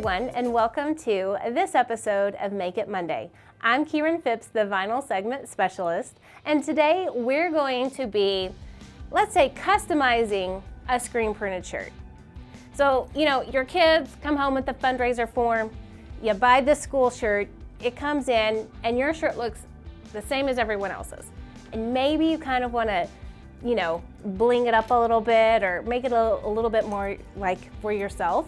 everyone, and welcome to this episode of Make It Monday. I'm Kieran Phipps, the vinyl segment specialist, and today we're going to be, let's say, customizing a screen printed shirt. So, your kids come home with the fundraiser form, you buy the school shirt, it comes in, and your shirt looks the same as everyone else's. And maybe you kind of want to, bling it up a little bit or make it a little bit more like for yourself.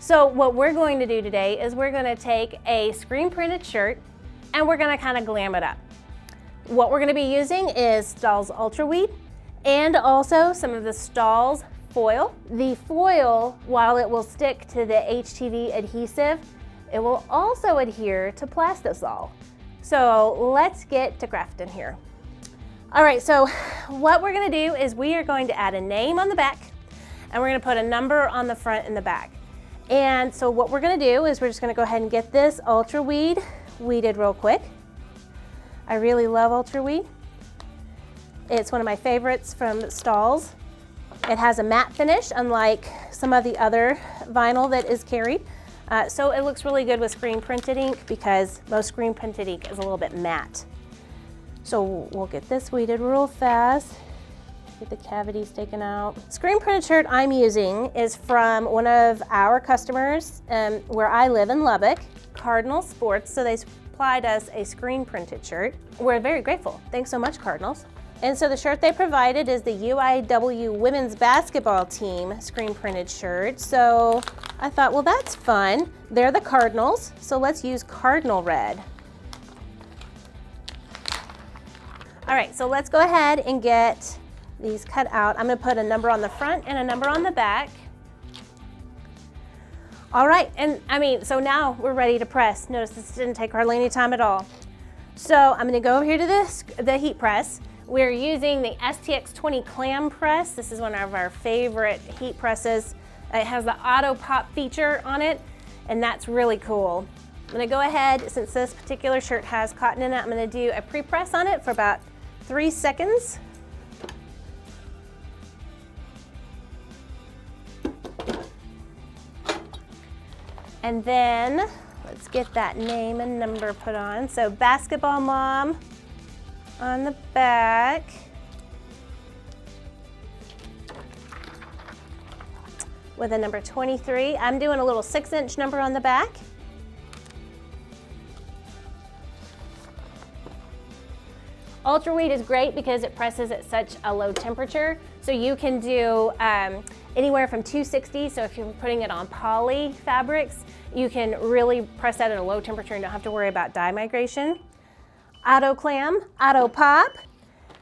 So what we're going to do today is we're going to take a screen printed shirt and we're going to kind of glam it up. What we're going to be using is STAHLS UltraWeed and also some of the STAHLS foil. The foil, while it will stick to the HTV adhesive, it will also adhere to Plastisol. So let's get to crafting here. All right, so what we're going to do is we are going to add a name on the back and we're going to put a number on the front and the back. And so what we're going to do is we're just going to go ahead and get this UltraWeed weeded real quick. I really love UltraWeed. It's one of my favorites from STAHLS. It has a matte finish, unlike some of the other vinyl that is carried. So it looks really good with screen printed ink because most screen printed ink is a little bit matte. So we'll get this weeded real fast. Get the cavities taken out. Screen printed shirt I'm using is from one of our customers where I live in Lubbock, Cardinal Sports. So they supplied us a screen printed shirt. We're very grateful. Thanks so much, Cardinals. And so the shirt they provided is the UIW women's basketball team screen printed shirt. So I thought, well, that's fun. They're the Cardinals, so let's use Cardinal red. All right, so let's go ahead and get these cut out. I'm gonna put a number on the front and a number on the back. All right, and so now we're ready to press. Notice this didn't take hardly any time at all. So I'm gonna go over here to the heat press. We're using the STX20 clam press. This is one of our favorite heat presses. It has the auto pop feature on it, and that's really cool. I'm gonna go ahead, since this particular shirt has cotton in it, I'm gonna do a pre-press on it for about 3 seconds. And then let's get that name and number put on. So Basketball Mom on the back. With a number 23. I'm doing a little 6-inch number on the back. UltraWeed is great because it presses at such a low temperature. So you can do anywhere from 260. So if you're putting it on poly fabrics, you can really press that at a low temperature and don't have to worry about dye migration. Auto clam, auto pop.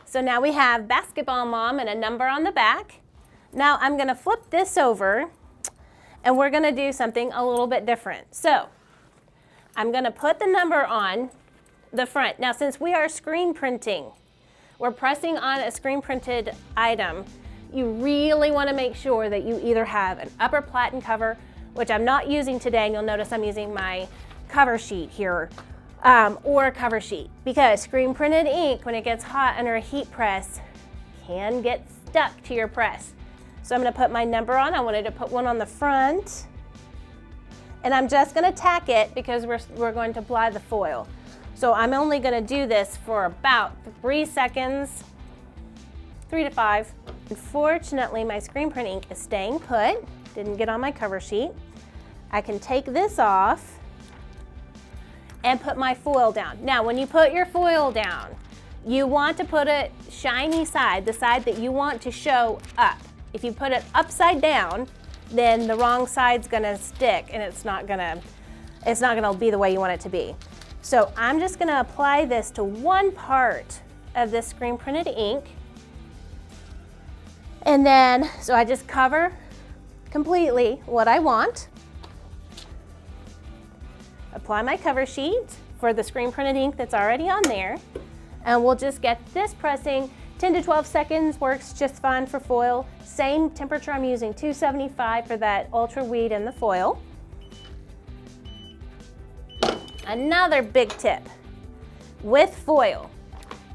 So now we have Basketball Mom and a number on the back. Now I'm gonna flip this over and we're gonna do something a little bit different. So I'm gonna put the number on the front. Now, since we are screen printing, we're pressing on a screen printed item, you really want to make sure that you either have an upper platen cover, which I'm not using today, and you'll notice I'm using my cover sheet here, or a cover sheet, because screen printed ink, when it gets hot under a heat press, can get stuck to your press. So I'm going to put my number on. I wanted to put one on the front, and I'm just going to tack it because we're going to apply the foil. So I'm only going to do this for about 3 seconds, 3 to 5. Unfortunately, my screen print ink is staying put, didn't get on my cover sheet. I can take this off and put my foil down. Now, when you put your foil down, you want to put it shiny side, the side that you want to show up. If you put it upside down, then the wrong side's going to stick and it's not going to be the way you want it to be. So I'm just going to apply this to one part of this screen printed ink. And then, so I just cover completely what I want. Apply my cover sheet for the screen printed ink that's already on there. And we'll just get this pressing. 10 to 12 seconds works just fine for foil. Same temperature I'm using, 275 for that UltraWeed and the foil. Another big tip, with foil,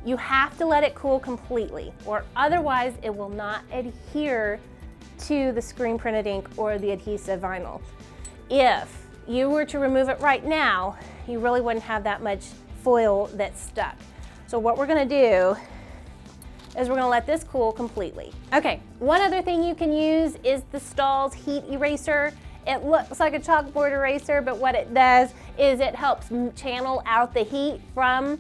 you have to let it cool completely or otherwise it will not adhere to the screen printed ink or the adhesive vinyl. If you were to remove it right now, you really wouldn't have that much foil that's stuck. So what we're going to do is we're going to let this cool completely. Okay, one other thing you can use is the STAHLS heat eraser. It looks like a chalkboard eraser, but what it does is it helps channel out the heat from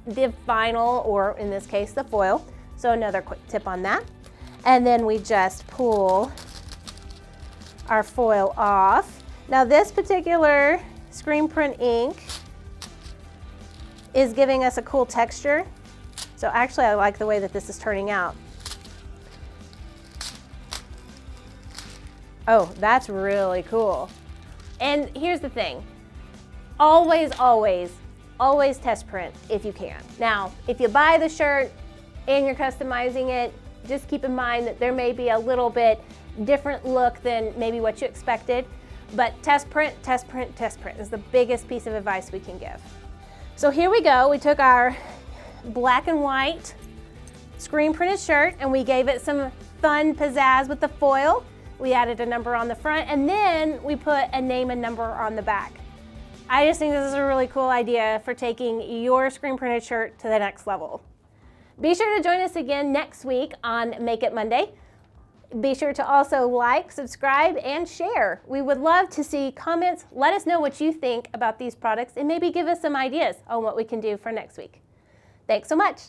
the vinyl, or in this case, the foil. So another quick tip on that. And then we just pull our foil off. Now this particular screen print ink is giving us a cool texture. So actually I like the way that this is turning out. Oh, that's really cool. And here's the thing, always, always, always test print if you can. Now, if you buy the shirt and you're customizing it, just keep in mind that there may be a little bit different look than maybe what you expected, but test print, test print, test print is the biggest piece of advice we can give. So here we go, we took our black and white screen printed shirt and we gave it some fun pizzazz with the foil. We added a number on the front and then we put a name and number on the back. I just think this is a really cool idea for taking your screen printed shirt to the next level. Be sure to join us again next week on Make It Monday. Be sure to also like, subscribe, and share. We would love to see comments. Let us know what you think about these products and maybe give us some ideas on what we can do for next week. Thanks so much.